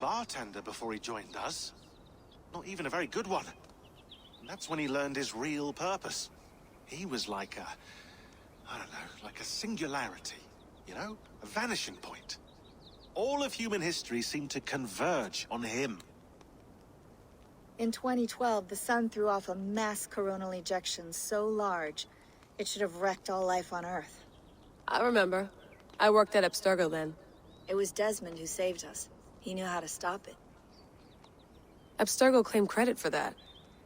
bartender before he joined us. Not even a very good one. And that's when he learned his real purpose. He was like a... I don't know, like a singularity. You know? A vanishing point. All of human history seemed to converge on him. In 2012, the sun threw off a mass coronal ejection so large, it should have wrecked all life on Earth. I remember. I worked at Abstergo then. It was Desmond who saved us. He knew how to stop it. Abstergo claimed credit for that.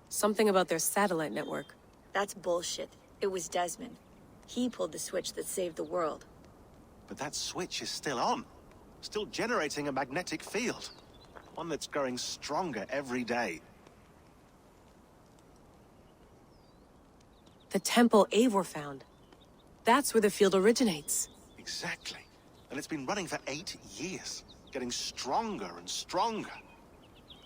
Something about their satellite network. That's bullshit. It was Desmond. He pulled the switch that saved the world. But that switch is still on. Still generating a magnetic field. One that's growing stronger every day. The temple Eivor found. That's where the field originates. Exactly. And it's been running for 8 years. Getting stronger and stronger.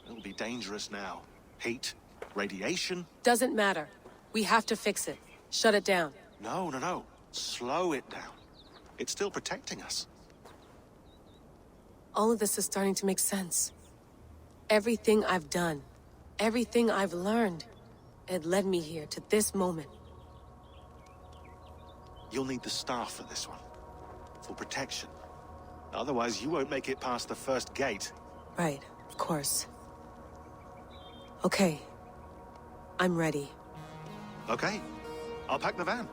It'll be dangerous now. Heat, radiation. Doesn't matter. We have to fix it. Shut it down. No. Slow it down. It's still protecting us. All of this is starting to make sense. Everything I've done, everything I've learned, it led me here to this moment. You'll need the staff for this one. For protection. Otherwise, you won't make it past the first gate. Right, of course. Okay. I'm ready. Okay. I'll pack the van.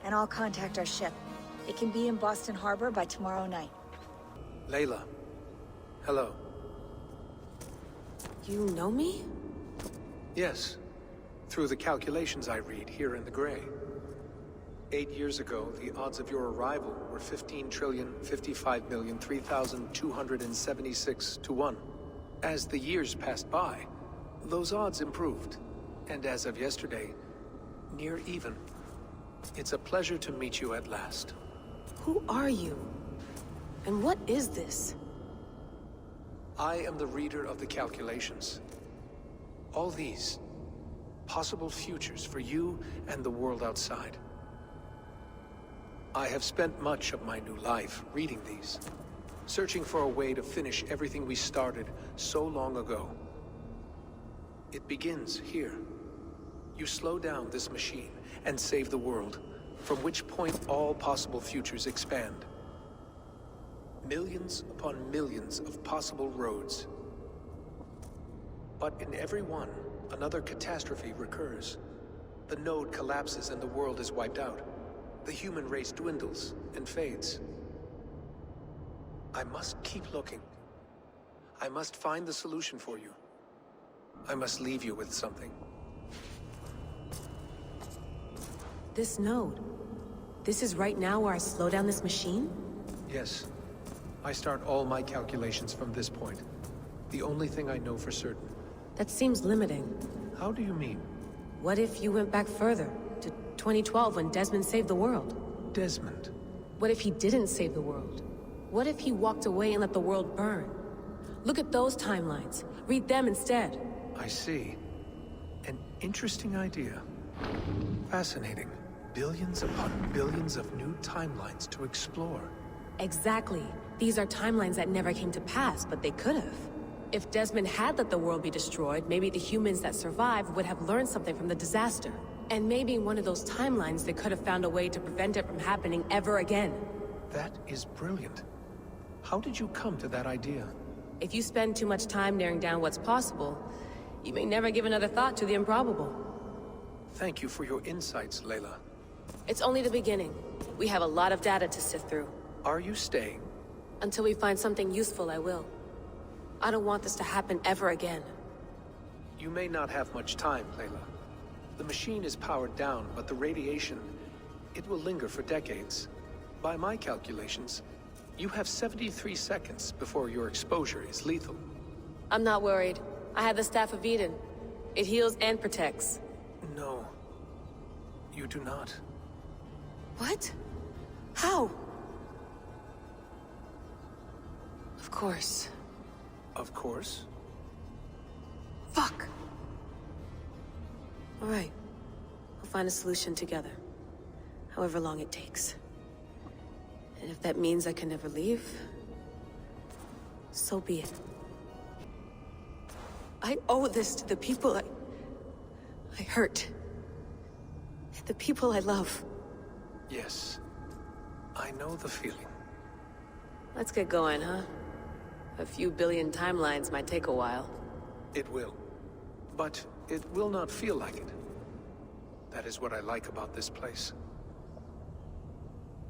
And I'll contact our ship. It can be in Boston Harbor by tomorrow night. Layla. Hello. You know me? Yes. Through the calculations I read here in the gray. 8 years ago, the odds of your arrival were 15,055,003,276 to 1. As the years passed by, those odds improved. And as of yesterday, near even. It's a pleasure to meet you at last. Who are you? And what is this? I am the reader of the calculations. All these possible futures for you and the world outside. I have spent much of my new life reading these, searching for a way to finish everything we started so long ago. It begins here. You slow down this machine and save the world, from which point all possible futures expand. Millions upon millions of possible roads. But in every one, another catastrophe recurs. The node collapses and the world is wiped out. The human race dwindles and fades. I must keep looking. I must find the solution for you. I must leave you with something. This node. This is right now where I slow down this machine? Yes. I start all my calculations from this point. The only thing I know for certain. That seems limiting. How do you mean? What if you went back further, to 2012 when Desmond saved the world? Desmond? What if he didn't save the world? What if he walked away and let the world burn? Look at those timelines. Read them instead. I see. An interesting idea. Fascinating. Billions upon billions of new timelines to explore. Exactly. These are timelines that never came to pass, but they could have. If Desmond had let the world be destroyed, maybe the humans that survived would have learned something from the disaster. And maybe in one of those timelines they could have found a way to prevent it from happening ever again. That is brilliant. How did you come to that idea? If you spend too much time narrowing down what's possible, you may never give another thought to the improbable. Thank you for your insights, Layla. It's only the beginning. We have a lot of data to sift through. Are you staying? Until we find something useful, I will. I don't want this to happen ever again. You may not have much time, Layla. The machine is powered down, but the radiation, it will linger for decades. By my calculations, you have 73 seconds before your exposure is lethal. I'm not worried. I have the Staff of Eden. It heals and protects. No. You do not. What? How? Of course. Of course. Fuck! All right. We'll find a solution together. However long it takes. And if that means I can never leave, So be it. I owe this to the people I hurt. The people I love. Yes. I know the feeling. Let's get going, huh? A few billion timelines might take a while. It will. But it will not feel like it. That is what I like about this place.